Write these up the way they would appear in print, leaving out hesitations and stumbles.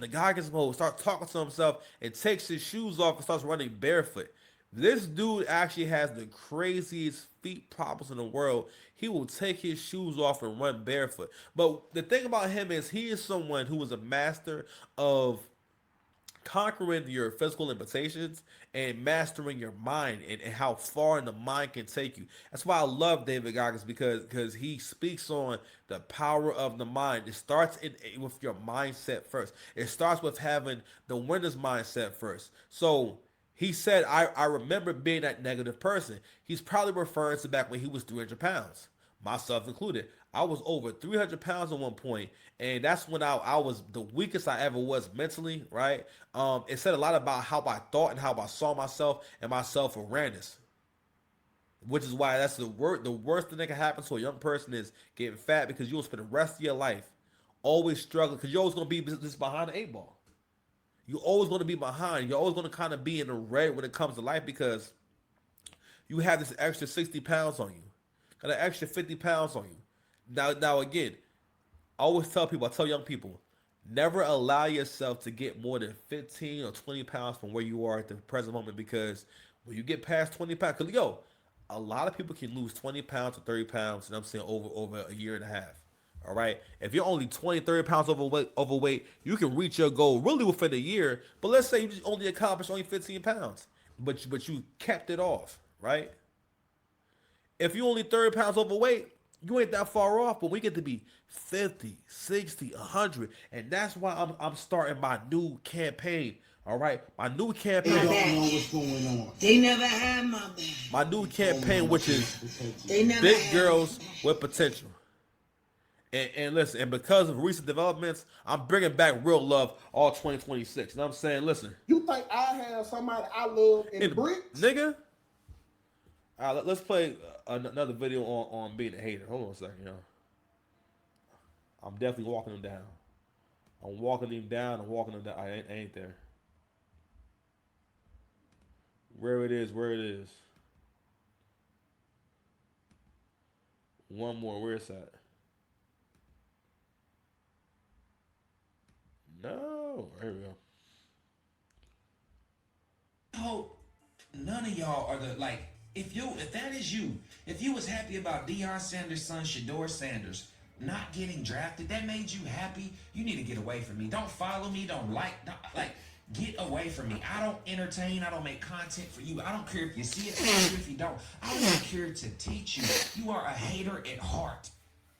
The guy gets mode, starts talking to himself, and takes his shoes off and starts running barefoot. This dude actually has the craziest feet problems in the world. He will take his shoes off and run barefoot. But the thing about him is he is someone who is a master of conquering your physical limitations and mastering your mind, and how far in the mind can take you. That's why I love David Goggins, because he speaks on the power of the mind. It starts with your mindset first. It starts with having the winner's mindset first. So he said, I remember being that negative person. He's probably referring to back when he was 300 pounds, myself included. I was over 300 pounds at one point, and that's when I was the weakest I ever was mentally, right? It said a lot about how I thought and how I saw myself and my self awareness, which is why that's the worst thing that can happen to a young person is getting fat, because you'll spend the rest of your life always struggling, because you're always going to be just behind the eight ball. You're always going to be behind. You're always going to kind of be in the red when it comes to life, because you have this extra 60 pounds on you, got an extra 50 pounds on you. Now again, I always tell people, I tell young people, never allow yourself to get more than 15 or 20 pounds from where you are at the present moment, because when you get past 20 pounds, because yo, a lot of people can lose 20 pounds or 30 pounds, and I'm saying over a year and a half. All right. If you're only 20, 30 pounds overweight, you can reach your goal really within a year. But let's say you just only accomplished only 15 pounds, but you kept it off, right? If you only 30 pounds overweight, you ain't that far off. But we get to be 50, 60, 100. And that's why I'm starting my new campaign. All right. My new They don't campaign. know what's going on. They never had my back. My new campaign, which is They never Big had Girls with Potential. And listen, and because of recent developments, I'm bringing back real love all 2026. And I'm saying, listen, You think I have somebody I love in the bricks? nigga, all right, let's play another video on being a hater. Hold on a second, yo. I'm definitely walking them down. I'm walking them down. I'm walking them down. I ain't there. Where it is, where it is. One more. Where it's at? No. Here we go. Hope none of y'all are the like. If that is you, if you was happy about Deion Sanders' son Shador Sanders not getting drafted, that made you happy. You need to get away from me. Don't follow me. Don't like. Get away from me. I don't entertain. I don't make content for you. I don't care if you see it. I don't care if you don't. I don't even care to teach you. You are a hater at heart.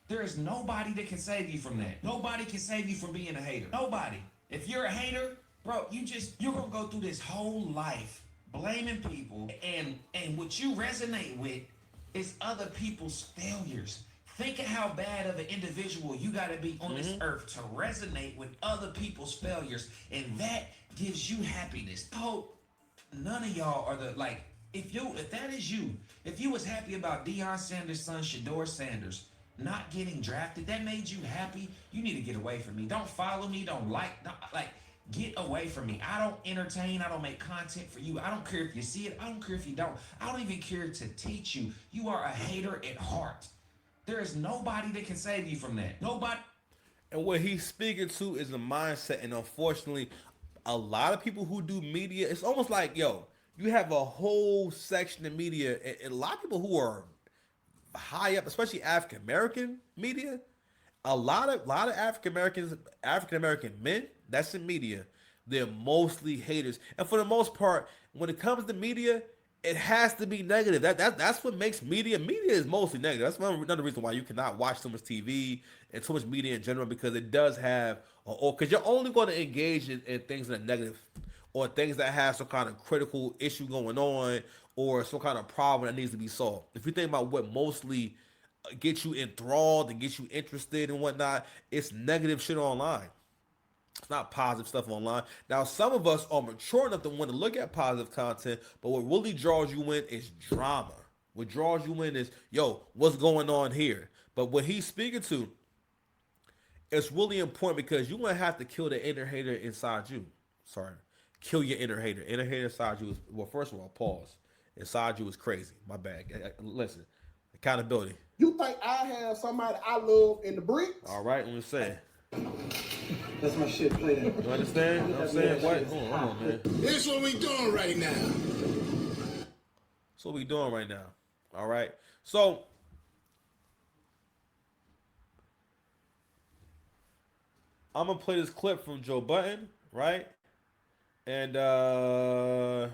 There is nobody that can save you from that. Nobody can save you from being a hater. Nobody. If you're a hater, bro, you're gonna go through this whole life blaming people, and what you resonate with is other people's failures. Think of how bad of an individual you got to be on this earth to resonate with other people's failures, and that gives you happiness. Hope none of y'all are the like. If that is you, if you was happy about Deion Sanders' son Shador Sanders not getting drafted, that made you happy. You need to get away from me. Don't follow me. Don't like. Get away from me. I don't entertain. I don't make content for you. I don't care if you see it. I don't care if you don't. I don't even care to teach you. You are a hater at heart. There is nobody that can save you from that. Nobody. And what he's speaking to is the mindset. And unfortunately, a lot of people who do media, it's almost like, yo, you have a whole section of media, and a lot of people who are high up, especially African American media, a lot of African American men that's in media, they're mostly haters. And for the most part, when it comes to media, it has to be negative. That's what makes media. Media is mostly negative. That's another reason why you cannot watch so much TV and so much media in general, because it does have, or because you're only going to engage in things that are negative, or things that have some kind of critical issue going on, or some kind of problem that needs to be solved. If you think about what mostly gets you enthralled and gets you interested and whatnot, it's negative shit online. It's not positive stuff online. Now, some of us are mature enough to want to look at positive content, but what really draws you in is drama. What draws you in is, yo, what's going on here? But what he's speaking to, it's really important, because you're going to have to kill the inner hater inside you. Sorry. Kill your inner hater. Inner hater inside you is, well, first of all, pause. Inside you is crazy. My bad. Listen, accountability. You think I have somebody I love in the bricks? All right, let me say. That's my shit. Play that. You understand? You know what I'm saying? What? Hold on, man. This what we doing right now. That's what we doing right now. All right. So I'm gonna play this clip from Joe Budden, right? And yeah,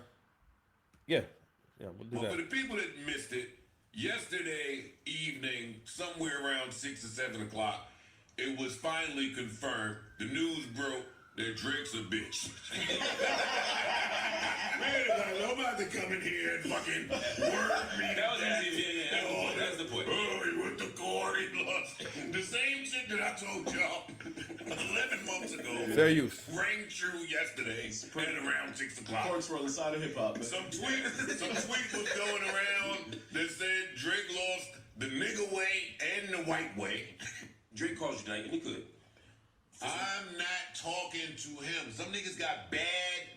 we'll do Well, for the that. people that missed it, yesterday evening, somewhere around 6 or 7 o'clock, it was finally confirmed. The news broke that Drake's a bitch. Man, I'm about to come in here and fucking word me. That was easy. Yeah. That's the point. Oh, he went to court, he lost. The same shit that I told y'all 11 months ago. Fair use. Rang true yesterday at around 6 o'clock. Courts were on the side of hip hop. Some tweet was going around that said Drake lost the nigga way and the white way. Drake calls you tonight, and he could. I'm not talking to him. Some niggas got bad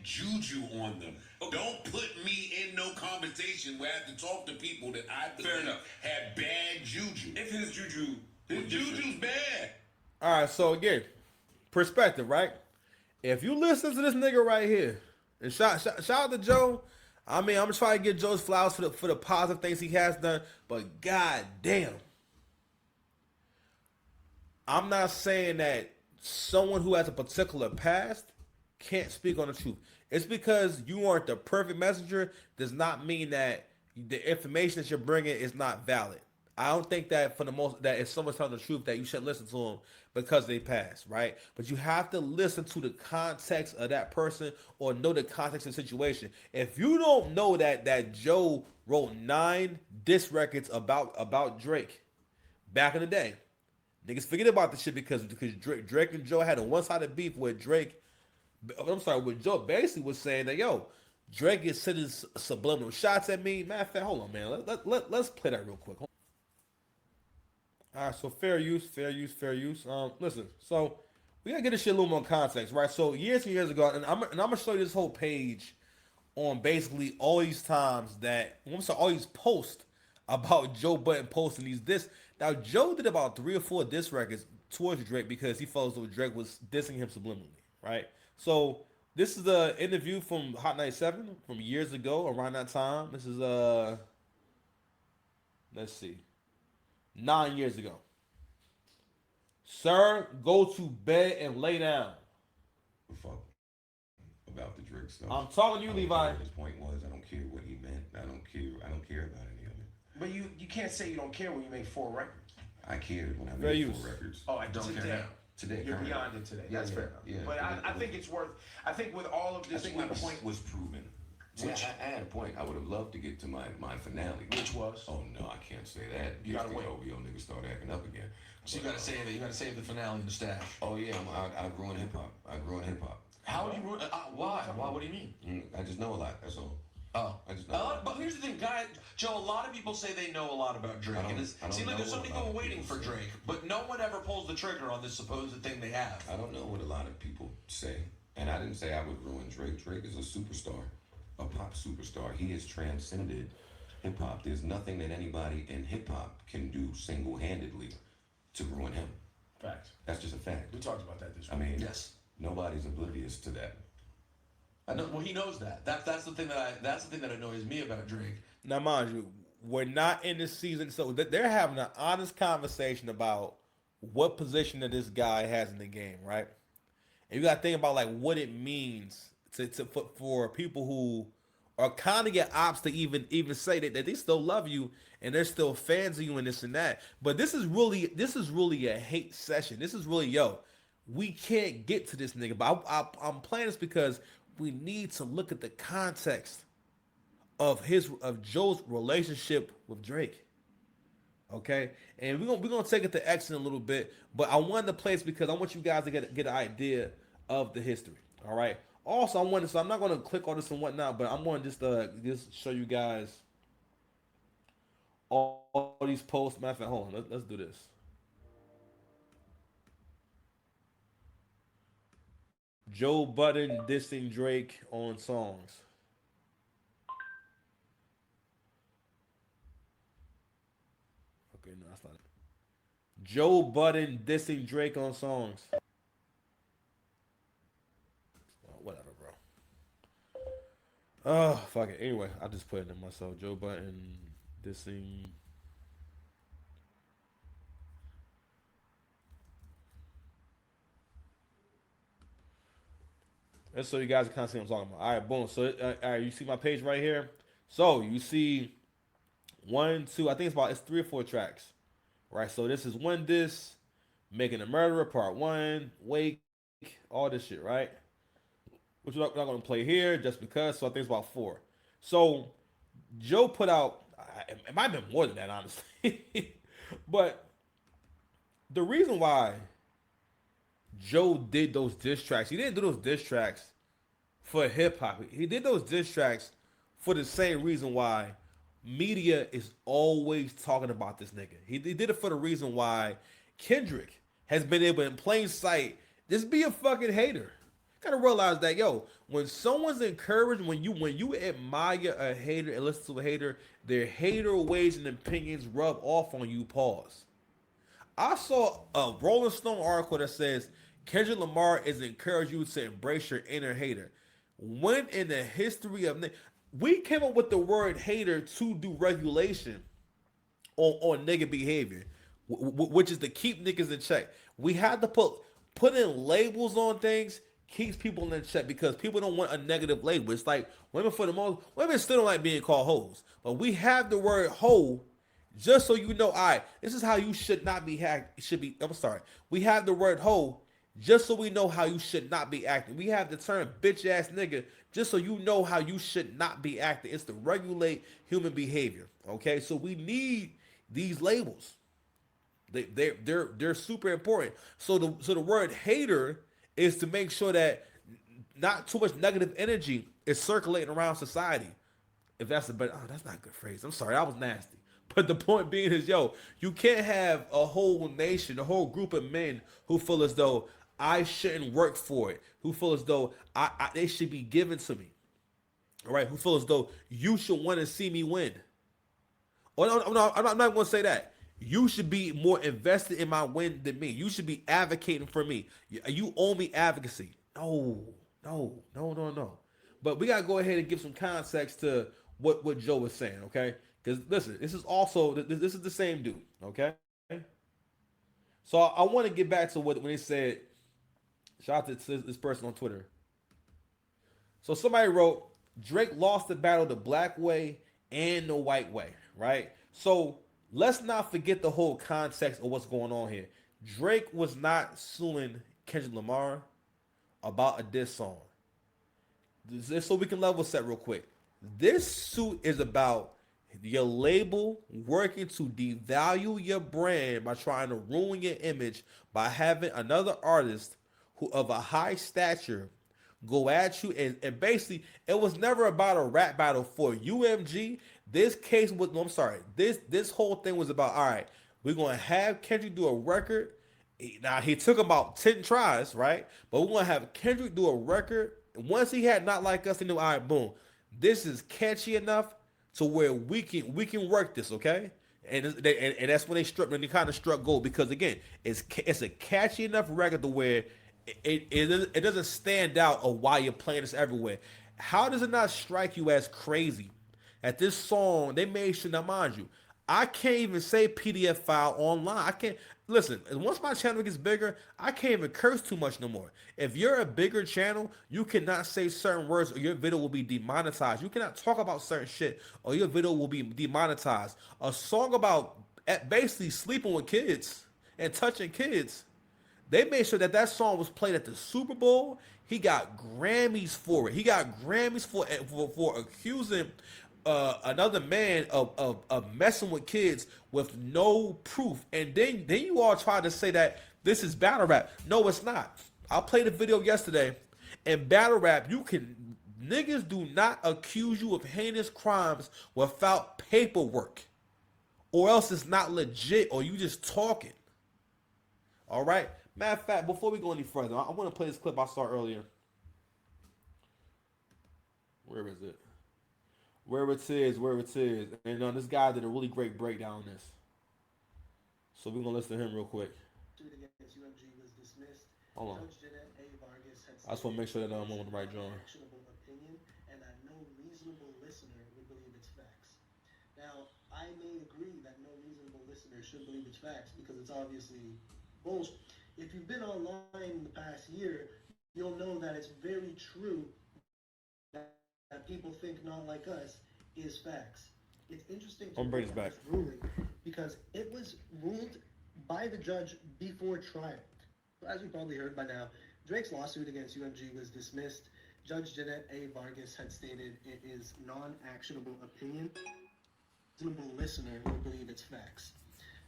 juju on them. Don't put me in no conversation where I have to talk to people that I believe have bad juju. If his juju, His juju's bad. All right. So again, perspective, right? If you listen to this nigga right here, and shout out to Joe. I mean, I'm trying to give Joe's flowers for the positive things he has done, but god damn, I'm not saying that someone who has a particular past can't speak on the truth. It's because you aren't the perfect messenger does not mean that the information that you're bringing is not valid. I don't think that for the most that if someone's telling the truth that you should listen to them because they passed, right? But you have to listen to the context of that person or know the context of the situation. If you don't know that Joe wrote 9 diss records about Drake back in the day, niggas forget about the shit because Drake and Joe had a one-sided beef where Joe basically was saying that, yo, Drake is sending subliminal shots at me. Matter of fact, hold on, man. Let's play that real quick. All right, so fair use. Listen, so we gotta get this shit a little more context, right? So years and years ago, and I'm gonna show you this whole page on basically all these times that all these posts about Joe Budden posting these diss. Now Joe did about 3 or 4 diss records towards Drake because he felt as though Drake was dissing him subliminally, right? So this is the interview from Hot 97 from years ago around that time. This is let's see, 9 years ago. Sir, go to bed and lay down. Fuck about the Drake stuff. I'm talking to you, Levi. His point was, I don't care what he meant. I don't care about any of it. But you can't say you don't care when you make 4 records. I cared when I Fair made use. 4 records. Oh, I don't care now. Today, You're currently. beyond it today. Yeah, That's yeah, fair enough. yeah. But I think it's worth. I think with all of I this, think my point was proven. I had a point. I would have loved to get to my finale. which was. Oh no, I can't say that. You gotta wait. OVO niggas start acting up again. So you gotta save it. You gotta save the finale in the stash. Oh yeah, I grew in hip hop. How would you? Why? Why? What do you mean? I just know a lot. That's all. Oh, I just know. but here's the thing, Joe. A lot of people say they know a lot about Drake, and it seems like there's so many people waiting for Drake, but no one ever pulls the trigger on this supposed thing they have. I don't know what a lot of people say, and I didn't say I would ruin Drake. Drake is a superstar, a pop superstar. He has transcended hip hop. There's nothing that anybody in hip hop can do single-handedly to ruin him. Facts. That's just a fact. We talked about that this week. I mean, Yes. nobody's oblivious to that. I know. Well, he knows that. That's the thing that annoys me about Drake. Now, mind you, we're not in this season, so they're having an honest conversation about what position that this guy has in the game, right? And you got to think about like what it means for people who are kind of get ops to even say that they still love you and they're still fans of you and this and that. But this is really a hate session. This is really, yo, we can't get to this nigga. But I'm playing this because we need to look at the context of Joe's relationship with Drake. Okay, and we're gonna take it to X in a little bit, but I wanted to play this because I want you guys to get an idea of the history. All right. Also, so I'm not gonna click on this and whatnot, but I'm gonna just show you guys all these posts. Matter of fact, hold on, let's do this. Joe Budden dissing Drake on songs. Okay, no, that's not it. Joe Budden dissing Drake on songs. Oh, fuck it. Anyway, I just put it in myself. Joe Budden dissing. And so you guys can kind of see what I'm talking about. All right, boom. So, all right, you see my page right here. So you see one, two. I think it's 3 or 4 tracks, right? So this is one diss, making a murderer part one, wake, all this shit, right? Which we're not going to play here just because. So I think it's about 4. So Joe put out. It might have been more than that, honestly. But the reason why Joe did those diss tracks, he didn't do those diss tracks for hip hop. He did those diss tracks for the same reason why media is always talking about this nigga. He did it for the reason why Kendrick has been able in plain sight just be a fucking hater. Gotta realize that, yo, when someone's encouraged, when you admire a hater and listen to a hater, their hater ways and opinions rub off on you. Pause. I saw a Rolling Stone article that says Kendrick Lamar is encouraging you to embrace your inner hater. When in the history of we came up with the word hater to do regulation on nigga behavior, which is to keep niggas in check. We had to put in labels on things, keeps people in check, because people don't want a negative label. It's like women, for the most, women still don't like being called hoes, but we have the word hoe just so you know. All right, this is how you should not be I'm sorry. We have the word hoe just so we know how you should not be acting. We have the term bitch ass nigga just so you know how you should not be acting. It's to regulate human behavior. Okay, so we need these labels. They're super important. So the word hater is to make sure that not too much negative energy is circulating around society. If that's that's not a good phrase. I'm sorry, I was nasty. But the point being is, yo, you can't have a whole nation, a whole group of men who feel as though I shouldn't work for it, who feel as though they should be given to me, all right? Who feel as though you should want to see me win. Oh, no, I'm not going to say that. You should be more invested in my win than me. You should be advocating for me. You owe me advocacy. No. But we got to go ahead and give some context to what Joe was saying, okay? Because listen, this is the same dude, okay? So I want to get back to when he said, shout out to this person on Twitter. So somebody wrote, Drake lost the battle the black way and the white way, right? So let's not forget the whole context of what's going on here. Drake was not suing Kendrick Lamar about a diss song. So we can level set real quick. This suit is about your label working to devalue your brand by trying to ruin your image by having another artist who of a high stature go at you, and basically it was never about a rap battle for UMG. This case was this whole thing was about, all right, we're gonna have Kendrick do a record. Now he took about 10 tries, right? But we're gonna have Kendrick do a record. Once he had Not Like Us, he knew, all right, boom, this is catchy enough to where we can work this, okay? And that's when they kind of struck gold, because again, it's a catchy enough record to where it doesn't stand out of why you're playing this everywhere. How does it not strike you as crazy that this song, they made sure, now mind you, I can't even say PDF file online. I can't, listen, once my channel gets bigger, I can't even curse too much no more. If you're a bigger channel, you cannot say certain words or your video will be demonetized. You cannot talk about certain shit or your video will be demonetized. A song about basically sleeping with kids and touching kids, they made sure that song was played at the Super Bowl. He got Grammys for it. He got Grammys for accusing another man of messing with kids with no proof. And then you all try to say that this is battle rap. No, it's not. I played a video yesterday. In battle rap, niggas do not accuse you of heinous crimes without paperwork, or else it's not legit, or you just talking. All right. Matter of fact, before we go any further, I want to play this clip I saw earlier. Where is it? Where it is. And this guy did a really great breakdown on this. So we're going to listen to him real quick. Hold on. I just want to make sure that I'm on the right drawing. may agree that no reasonable listener should believe it's facts because it's obviously bullshit. If you've been online in the past year, you'll know that it's very true that people think not like us is facts. It's interesting to bring this back. this ruling because it was ruled by the judge before trial. As you probably heard by now, Drake's lawsuit against UMG was dismissed. Judge Jeanette A. Vargas had stated it is non-actionable opinion. Reasonable listener will believe it's facts.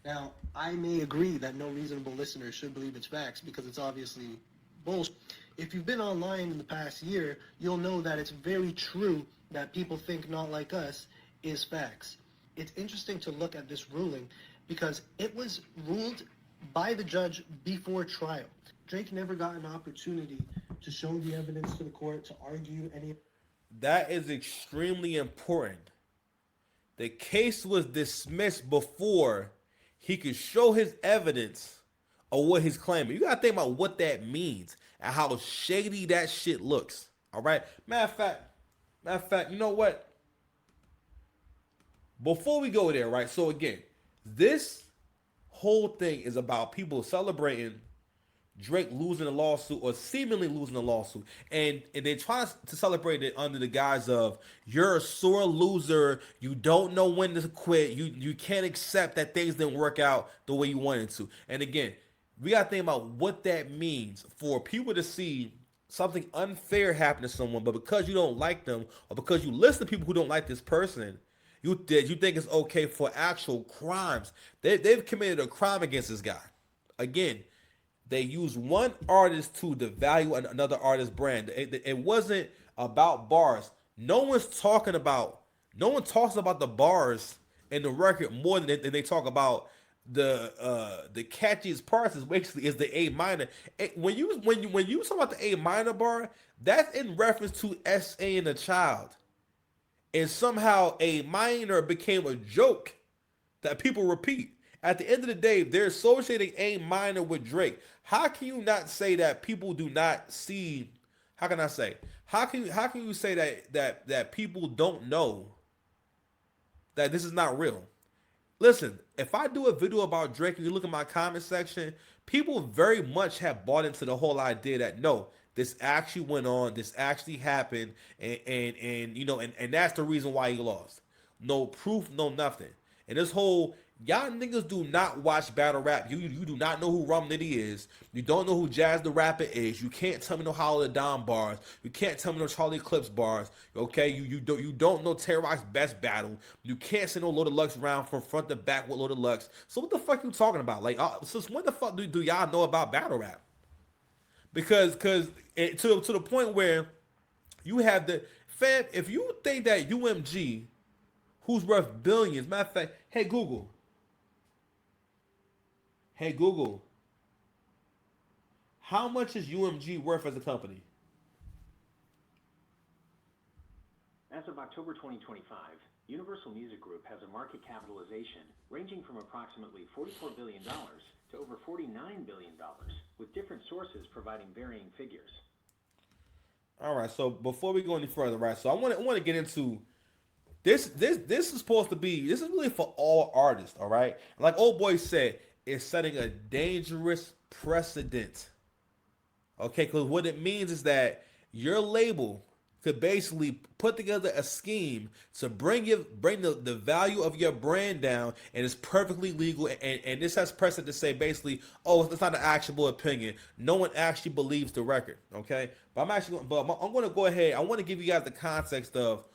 Now, I may agree that no reasonable listener should believe it's facts because it's obviously bullshit. If you've been online in the past year, you'll know that it's very true that people think not like us is facts. It's interesting to look at this ruling because it was ruled by the judge before trial. Drake never got an opportunity to show the evidence to the court, to argue any. That is extremely important. The case was dismissed before he could show his evidence of what he's claiming. You gotta think about what that means and how shady that shit looks. All right. Matter of fact, you know what? Before we go there, right? So again, this whole thing is about people celebrating Drake losing a lawsuit or seemingly losing a lawsuit. And they try to celebrate it under the guise of you're a sore loser. You don't know when to quit. You can't accept that things didn't work out the way you wanted to. And again, we got to think about what that means for people to see something unfair happen to someone, but because you don't like them or because you listen to people who don't like this person, you think it's okay for actual crimes. They've committed a crime against this guy. Again, they use one artist to devalue another artist's brand. It wasn't about bars. No one talks about the bars in the record more than they talk about the catchiest parts. Is basically is the A minor. When you talk about the A minor bar, that's in reference to S.A. and the Child, and somehow A minor became a joke that people repeat. At the end of the day, they're associating A minor with Drake. How can you not say that people do not see? How can I say? How can you say that people don't know that this is not real? Listen, if I do a video about Drake and you look at my comment section, people very much have bought into the whole idea that no, this actually went on, this actually happened, and you know, and that's the reason why he lost. No proof, no nothing. And this whole y'all niggas do not watch battle rap. You do not know who Rum Nitty is. You don't know who Jazz the Rapper is. You can't tell me no Hollow the Don bars. You can't tell me no Charlie Eclipse bars. Okay, you don't know Terror Rock's best battle. You can't say no Loaded Lux round from front to back with Loaded Lux. So what the fuck you talking about? Like, since when the fuck do y'all know about battle rap? Because to the point where you have the fam. If you think that UMG, who's worth billions, matter of fact, hey Google, how much is UMG worth as a company? As of October 2025, Universal Music Group has a market capitalization ranging from approximately $44 billion to over $49 billion, with different sources providing varying figures. All right, so before we go any further, right? So I want to get into this. This is supposed to be. This is really for all artists, all right? Like old boy said, it's setting a dangerous precedent. Okay, because what it means is that your label could basically put together a scheme to bring the value of your brand down, and it's perfectly legal. And this has precedent to say basically, oh, it's not an actionable opinion. No one actually believes the record. Okay, but I'm going to go ahead. I want to give you guys the context of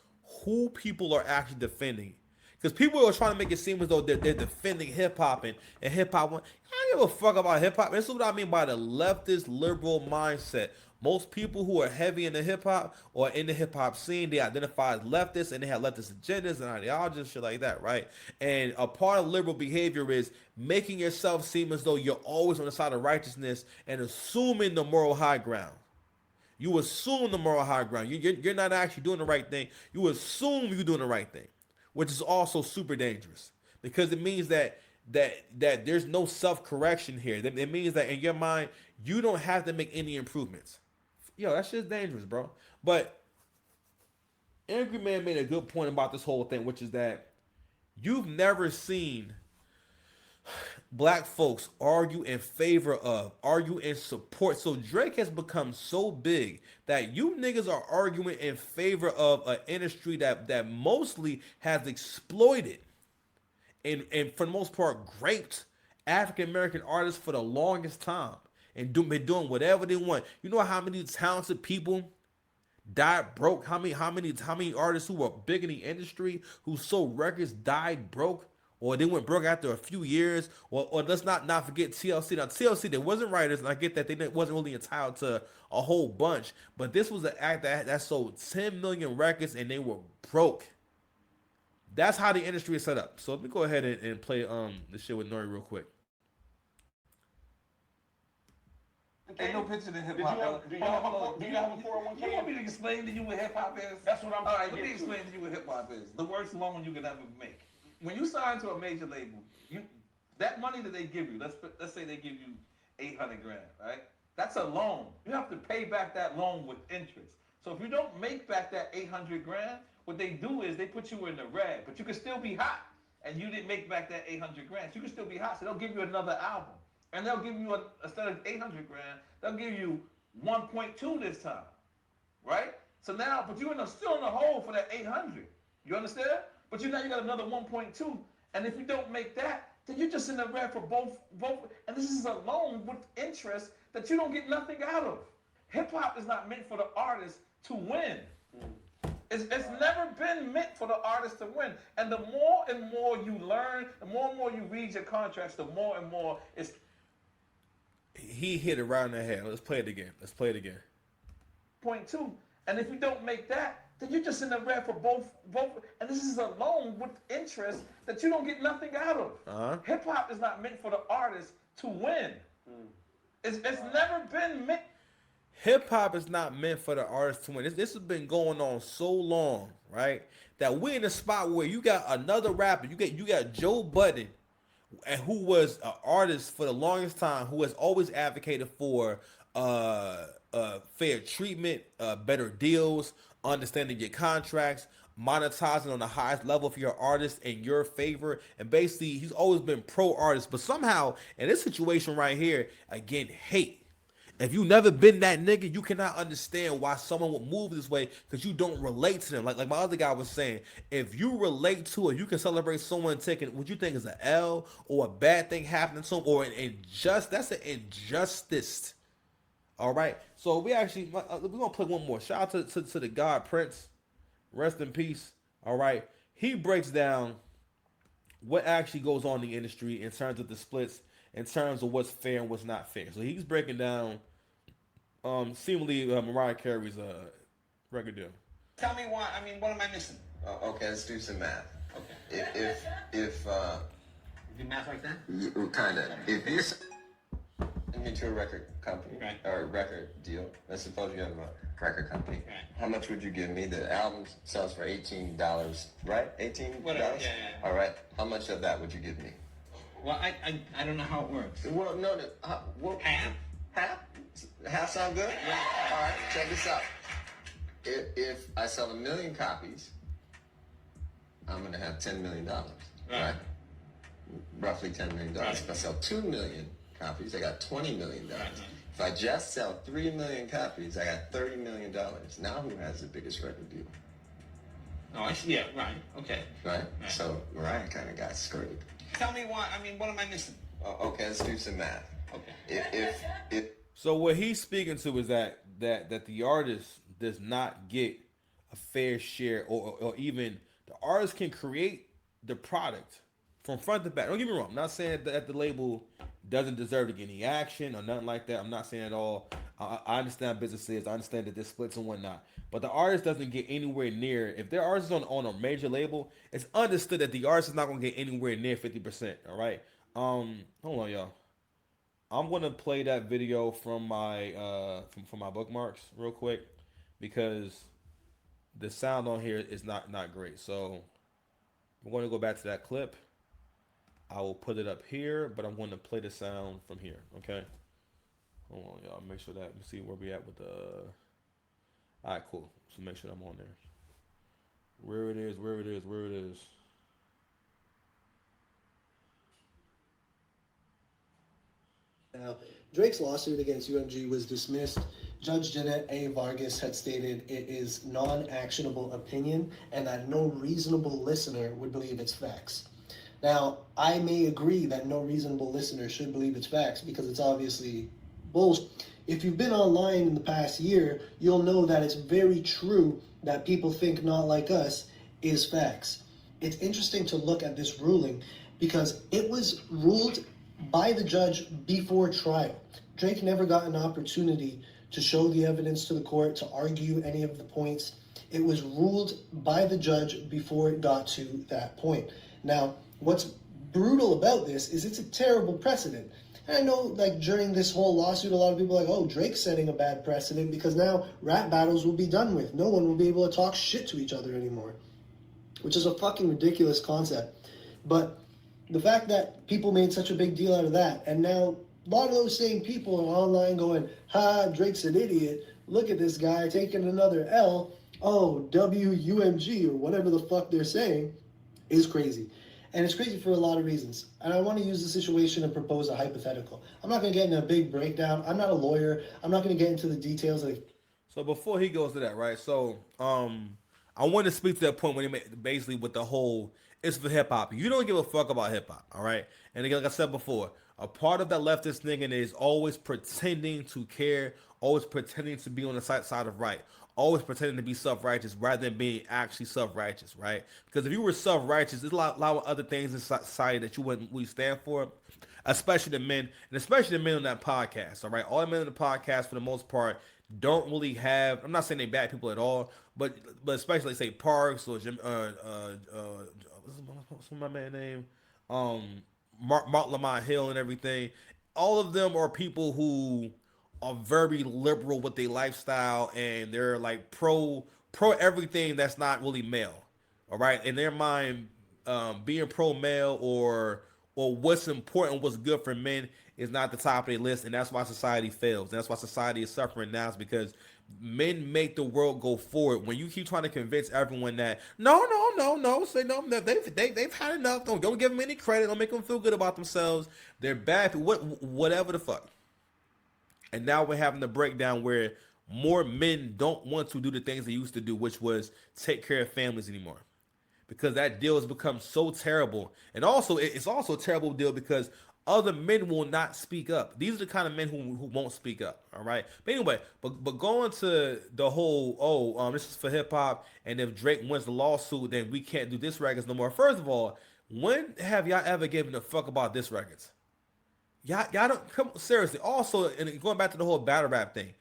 who people are actually defending. Because people are trying to make it seem as though they're defending hip-hop and hip-hop. I don't give a fuck about hip-hop. This is what I mean by the leftist liberal mindset. Most people who are heavy in the hip-hop or in the hip-hop scene, they identify as leftists and they have leftist agendas and ideologies, shit like that, right? And a part of liberal behavior is making yourself seem as though you're always on the side of righteousness and assuming the moral high ground. You assume the moral high ground. You're not actually doing the right thing. You assume you're doing the right thing, which is also super dangerous because it means that there's no self-correction here. It means that in your mind, you don't have to make any improvements. Yo, that shit's dangerous, bro. But Angry Man made a good point about this whole thing, which is that You've never seen black folks argue in favor of, argue in support. So Drake has become so big that you niggas are arguing in favor of an industry that mostly has exploited and for the most part raped African American artists for the longest time and been doing whatever they want. You know how many talented people died broke? How many artists who were big in the industry who sold records died broke? Or they went broke after a few years, or let's not forget TLC. Now TLC, they wasn't writers, and I get that they wasn't really entitled to a whole bunch, but this was an act that sold 10 million records and they were broke. That's how the industry is set up. So let me go ahead and play the shit with Nori real quick. Ain't no picture in hip hop. Do you have a 401k? You want me to explain to you what hip hop is? That's what I'm All trying right, to let me get to. explain to you what hip hop is. The worst loan you can ever make. When you sign to a major label, that money that they give you, let's say they give you 800 grand, right? That's a loan. You have to pay back that loan with interest. So if you don't make back that 800 grand, what they do is they put you in the red, but you can still be hot, and you didn't make back that 800 grand. So you can still be hot, so they'll give you another album. And they'll give you, instead of 800 grand, they'll give you 1.2 this time, right? So now, but you're still in the hole for that 800. You understand? But now you got another 1.2, and if you don't make that, then you're just in the red for both. And this is a loan with interest that you don't get nothing out of. Hip hop is not meant for the artist to win. It's never been meant for the artist to win. And the more and more you learn, the more and more you read your contracts, the more and more it's. He hit it right in the head. Let's play it again. 0.2, and if you don't make that, then you're just in the red for both. And this is a loan with interest that you don't get nothing out of. Hip hop is not meant for the artist to win. It's never been meant. Hip hop is not meant for the artist to win. This has been going on so long, right? That we're in a spot where you got another rapper. You got Joe Budden, and who was an artist for the longest time, who has always advocated for fair treatment, better deals, understanding your contracts, monetizing on the highest level for your artist in your favor. And basically, he's always been pro-artist. But somehow, in this situation right here, again, hate. If you've never been that nigga, you cannot understand why someone would move this way, because you don't relate to them. Like my other guy was saying, if you relate to it, you can celebrate someone taking what you think is an L or a bad thing happening to them, or that's an injustice. All right, so we're gonna play one more. Shout out to the God Prince, rest in peace. All right, he breaks down what actually goes on in the industry in terms of the splits, in terms of what's fair and what's not fair. So he's breaking down, seemingly Mariah Carey's record deal. Tell me why. I mean, what am I missing? Okay, let's do some math. Okay. If you do math like that? Kinda. If you're into a record company, right, or a record deal, let's suppose you have a record company. Right. How much would you give me? The album sells for $18, right? $18. Whatever. Yeah. All right. How much of that would you give me? Well, I don't know how it works. Well, no, half? Half? Half sound good? Yeah. All right, check this out. If I sell 1 million copies, I'm going to have $10 million, right? Roughly $10 million. Right. If I sell 2 million copies, I got $20 million. Right. If I just sell 3 million copies, I got $30 million. Now who has the biggest record deal? Oh, I see. Yeah, right. Okay. Right? So Mariah kind of got screwed. Tell me why. I mean, what am I missing? Okay, let's do some math. Okay. If So what he's speaking to is that the artist does not get a fair share, or even the artist can create the product from front to back. Don't get me wrong. I'm not saying that the label doesn't deserve to get any action or nothing like that. I'm not saying at all. I understand businesses. I understand that there's splits and whatnot. But the artist doesn't get anywhere near. If their artist is on a major label, it's understood that the artist is not going to get anywhere near 50%. All right. Hold on, y'all. I'm going to play that video from my from my bookmarks real quick, because the sound on here is not great. So I'm going to go back to that clip. I will put it up here, but I'm going to play the sound from here. Okay. Hold on, y'all. Make sure that we see where we at with the. All right, cool. So make sure I'm on there. Where it is. Now, Drake's lawsuit against UMG was dismissed. Judge Jeanette A. Vargas had stated it is non-actionable opinion and that no reasonable listener would believe its facts. Now, I may agree that no reasonable listener should believe its facts because it's obviously bullshit. If you've been online in the past year, you'll know that it's very true that people think not like us is facts. It's interesting to look at this ruling because it was ruled by the judge before trial. Drake never got an opportunity to show the evidence to the court, to argue any of the points. It was ruled by the judge before it got to that point. Now, what's brutal about this is it's a terrible precedent. And I know, like, during this whole lawsuit, a lot of people are like, oh, Drake's setting a bad precedent because now rap battles will be done with. No one will be able to talk shit to each other anymore, which is a fucking ridiculous concept. But the fact that people made such a big deal out of that, and now a lot of those same people are online going, ha, Drake's an idiot. Look at this guy taking another L. Oh, WUMG, or whatever the fuck they're saying, is crazy. And it's crazy for a lot of reasons. And I want to use the situation and propose a hypothetical. I'm not going to get into a big breakdown. I'm not a lawyer. I'm not going to get into the details. So before he goes to that, right? So I want to speak to that point when he made basically with the whole it's for hip hop. You don't give a fuck about hip hop, all right? And again, like I said before, a part of that leftist thinking is always pretending to care, always pretending to be on the side of right, always pretending to be self-righteous rather than being actually self-righteous, right? Because if you were self-righteous, there's a lot of other things in society that you wouldn't really stand for, especially the men, and especially the men on that podcast, all right? All the men on the podcast, for the most part, don't really have, I'm not saying they're bad people at all, but especially, say, Parks or what's my man's name? Mark Lamont Hill and everything. All of them are people who are very liberal with their lifestyle, and they're like pro everything that's not really male. All right, in their mind, being pro male or what's important, what's good for men is not the top of their list, and that's why society fails. And that's why society is suffering now, is because men make the world go forward. When you keep trying to convince everyone that no, say no, they've had enough. Don't give them any credit. Don't make them feel good about themselves. They're bad. Whatever the fuck. And now we're having the breakdown where more men don't want to do the things they used to do, which was take care of families anymore, because that deal has become so terrible. And also, it's also a terrible deal because other men will not speak up. These are the kind of men who won't speak up. All right. But anyway, but going to the whole, this is for hip hop, and if Drake wins the lawsuit, then we can't do diss records no more. First of all, when have y'all ever given a fuck about diss records? Y'all don't, come seriously. Also, and going back to the whole battle rap thing,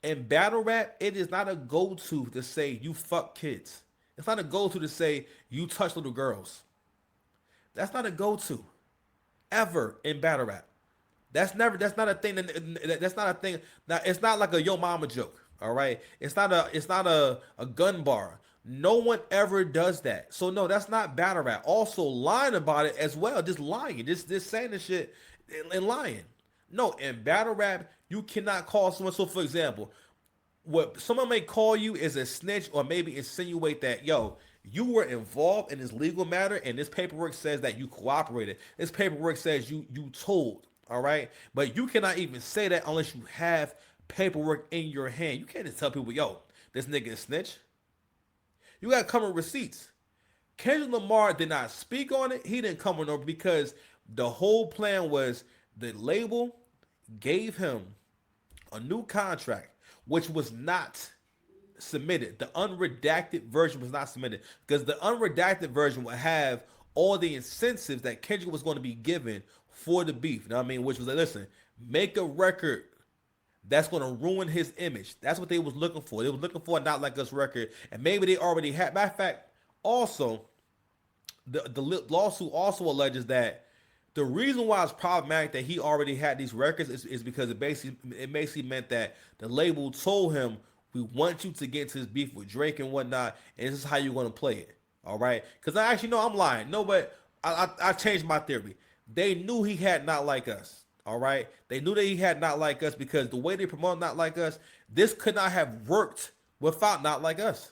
in battle rap, it is not a go-to to say you fuck kids. It's not a go-to to say you touch little girls. That's not a go-to ever in battle rap. That's not a thing. That's not a thing. Now, it's not like a yo mama joke. All right. It's not a gun bar. No one ever does that. So no, that's not battle rap. Also lying about it as well. Just lying. Just saying this shit and lying. No, in battle rap, you cannot call someone. So for example, what someone may call you is a snitch, or maybe insinuate that, yo, you were involved in this legal matter, and this paperwork says that you cooperated. This paperwork says you told, all right? But you cannot even say that unless you have paperwork in your hand. You can't just tell people, yo, this nigga is snitch. You got to come with receipts. Kendrick Lamar did not speak on it. He didn't come with no, because the whole plan was the label gave him a new contract, which was not submitted. The unredacted version was not submitted, because the unredacted version would have all the incentives that Kendrick was going to be given for the beef. You know what I mean? Which was like, listen, make a record that's going to ruin his image. That's what they was looking for. They was looking for a Not Like Us record, and maybe they already had. Matter of fact, also, the lawsuit also alleges that the reason why it's problematic that he already had these records is because it basically meant that the label told him, we want you to get into this beef with Drake and whatnot, and this is how you're going to play it. All right? Because I actually know I'm lying. No, but I changed my theory. They knew he had Not Like Us. All right? They knew that he had Not Like Us, because the way they promote Not Like Us, this could not have worked without Not Like Us.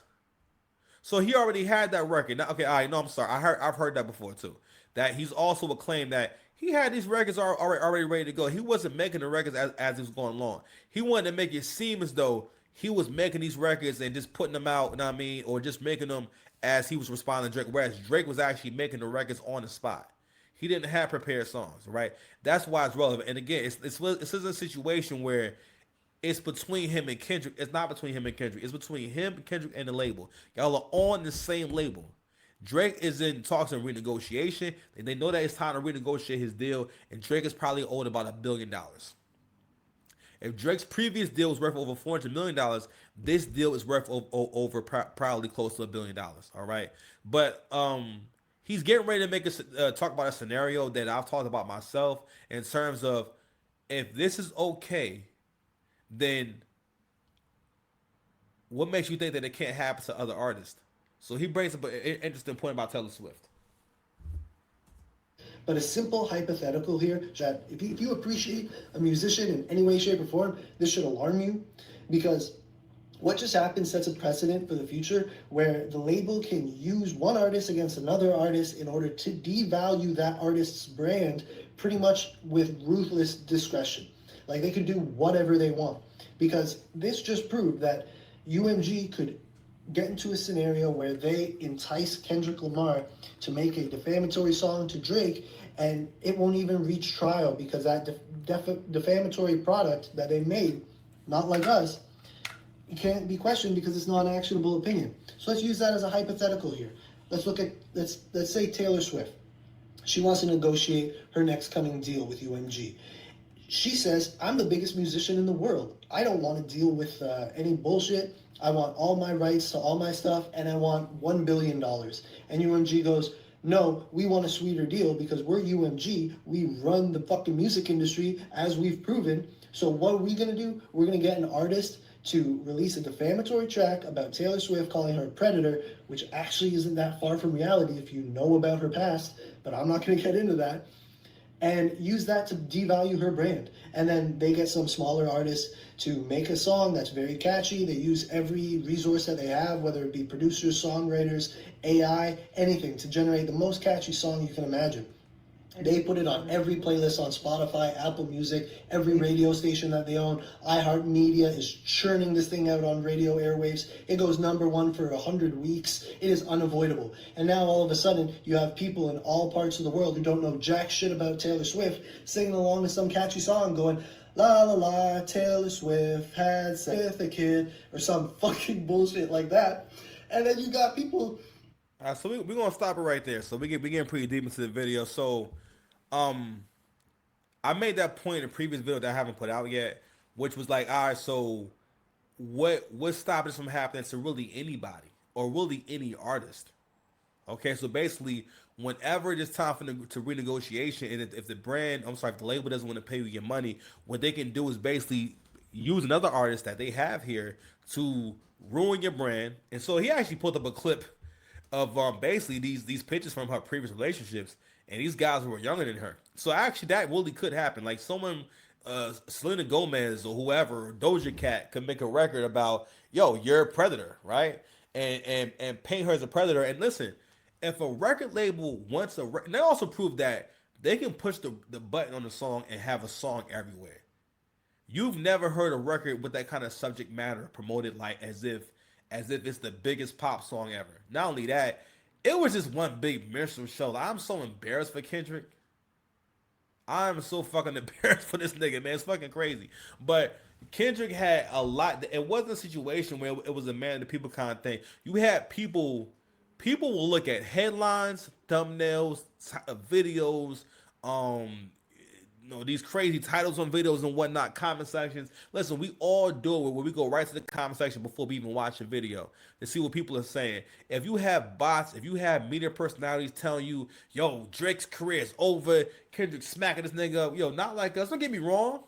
So he already had that record. Now, okay, all right, no, I'm sorry. I've heard that before too. That he's also claimed that He had these records already ready to go. He wasn't making the records as it was going along. He wanted to make it seem as though he was making these records and just putting them out, you know what I mean? Or just making them as he was responding to Drake. Whereas Drake was actually making the records on the spot. He didn't have prepared songs, right? That's why it's relevant. And again, it's a situation where it's between him and Kendrick. It's not between him and Kendrick. It's between him, Kendrick, and the label. Y'all are on the same label. Drake is in talks and renegotiation, and they know that it's time to renegotiate his deal, and Drake is probably owed about $1 billion. If Drake's previous deal was worth over $400 million, this deal is worth over probably close to $1 billion, all right? But he's getting ready to make talk about a scenario that I've talked about myself in terms of if this is okay, then what makes you think that it can't happen to other artists? So he brings up an interesting point about Taylor Swift. But a simple hypothetical here, that if you appreciate a musician in any way, shape, or form, this should alarm you, because what just happened sets a precedent for the future where the label can use one artist against another artist in order to devalue that artist's brand pretty much with ruthless discretion. Like, they could do whatever they want, because this just proved that UMG could get into a scenario where they entice Kendrick Lamar to make a defamatory song to Drake, and it won't even reach trial because that defamatory product that they made, not like us, it can't be questioned because it's not an actionable opinion. So let's use that as a hypothetical here. Let's say Taylor Swift. She wants to negotiate her next coming deal with UMG. She says, I'm the biggest musician in the world. I don't want to deal with any bullshit. I want all my rights to all my stuff, and I want $1 billion. And UMG goes, no, we want a sweeter deal because we're UMG. We run the fucking music industry as we've proven. So what are we going to do? We're going to get an artist to release a defamatory track about Taylor Swift, calling her a predator, which actually isn't that far from reality if you know about her past, but I'm not going to get into that, and use that to devalue her brand. And then they get some smaller artists to make a song that's very catchy. They use every resource that they have, whether it be producers, songwriters, AI, anything, to generate the most catchy song you can imagine. They put it on every playlist on Spotify, Apple Music, every radio station that they own. iHeartMedia is churning this thing out on radio airwaves. It goes #1 for 100 weeks. It is unavoidable. And now all of a sudden, you have people in all parts of the world who don't know jack shit about Taylor Swift singing along with some catchy song going, la la la, Taylor Swift had sex with a kid, or some fucking bullshit like that. And then you got people... All right, so we're going to stop it right there. So we getting pretty deep into the video. So I made that point in a previous video that I haven't put out yet, which was like, all right, so what's stopping this from happening to really anybody or really any artist? Okay, so basically, whenever it's time to renegotiation, and if the label doesn't want to pay you your money, what they can do is basically use another artist that they have here to ruin your brand. And so he actually pulled up a clip of basically these pictures from her previous relationships, and these guys were younger than her. So actually that really could happen. Like someone, Selena Gomez or whoever, or Doja Cat, could make a record about, yo, you're a predator, right? And paint her as a predator. And listen, if a record label wants and they also prove that they can push the button on the song and have a song everywhere. You've never heard a record with that kind of subject matter promoted like as if it's the biggest pop song ever. Not only that, it was just one big minstrel show. I'm so embarrassed for Kendrick. I'm so fucking embarrassed for this nigga, man. It's fucking crazy. But Kendrick had a lot. It wasn't a situation where it was a man of the people kind of thing. You had people will look at headlines, thumbnails, videos, these crazy titles on videos and whatnot, comment sections. Listen, we all do it where we go right to the comment section before we even watch a video to see what people are saying. If you have bots, if you have media personalities telling you, yo, Drake's career is over, Kendrick smacking this nigga up, yo, not like us. Don't get me wrong.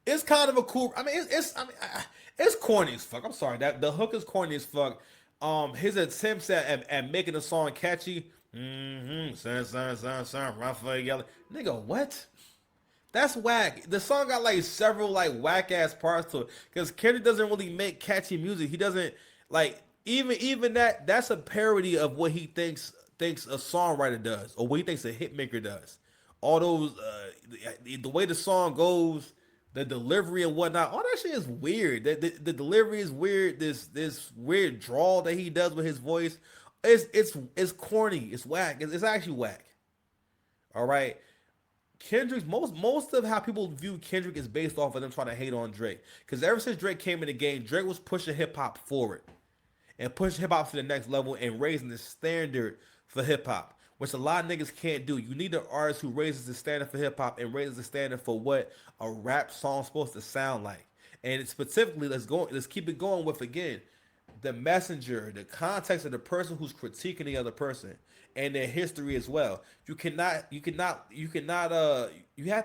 It's kind of a cool. It's corny as fuck. I'm sorry. That the hook is corny as fuck. His attempts at making the song catchy. Raphael yelling. Nigga, what? That's whack. The song got like several like whack ass parts to it. Because Kendrick doesn't really make catchy music. He doesn't like even that's a parody of what he thinks thinks a songwriter does, or what he thinks a hitmaker does. All those, the way the song goes, the delivery and whatnot, all that shit is weird. The delivery is weird. This weird drawl that he does with his voice, it's corny. It's whack. It's actually whack. All right. Kendrick's most of how people view Kendrick is based off of them trying to hate on Drake. Because ever since Drake came in the game, Drake was pushing hip hop forward and pushing hip hop to the next level and raising the standard for hip hop, which a lot of niggas can't do. You need an artist who raises the standard for hip hop and raises the standard for what a rap song's supposed to sound like. And specifically, let's keep it going with, again, the messenger, the context of the person who's critiquing the other person, and their history as well. You have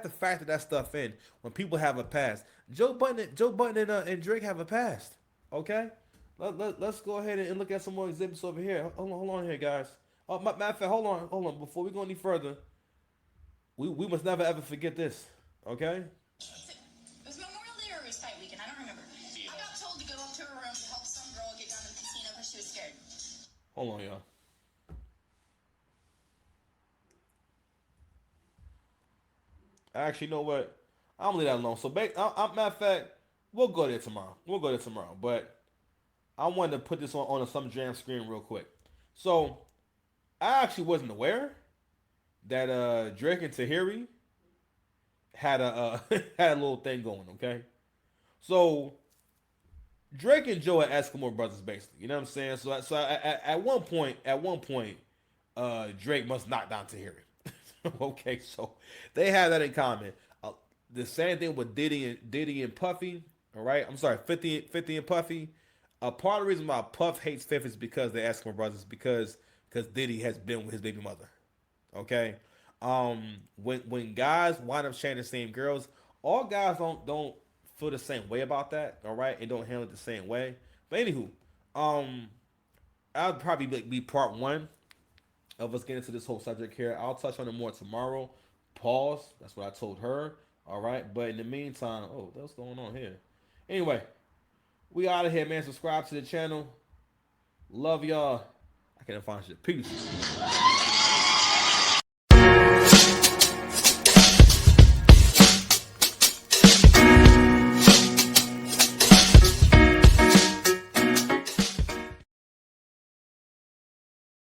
to factor that stuff in when people have a past. Joe Budden and Drake have a past. Okay, let's go ahead and look at some more exhibits over here. Hold on here, guys. Oh, matter of fact, hold on. Before we go any further, we must never ever forget this. Okay. It was Memorial Day or Respite Weekend. I don't remember. I got told to go up to her room to help some girl get down to the casino because she was scared. Hold on, y'all. Actually, you know what? I'm gonna leave that alone. So, matter of fact, we'll go there tomorrow. But I wanted to put this on some jam screen real quick. So, I actually wasn't aware that Drake and Tahiri had a had a little thing going. Okay, so Drake and Joe are Eskimo brothers, basically. You know what I'm saying? So at one point, Drake must knock down Tahiri. Okay, so they have that in common. The same thing with Diddy and Puffy. All right, I'm sorry, 50 and Puffy. Part of the reason why Puff hates 50 is because they're Eskimo brothers, because Diddy has been with his baby mother. Okay, when guys wind up sharing the same girls, all guys don't feel the same way about that. All right, and don't handle it the same way. But anywho, I'll probably be part one of us getting into this whole subject here. I'll touch on it more tomorrow. Pause. That's what I told her. All right. But in the meantime, what's going on here? Anyway, we out of here, man. Subscribe to the channel. Love y'all. I can't find shit. Peace.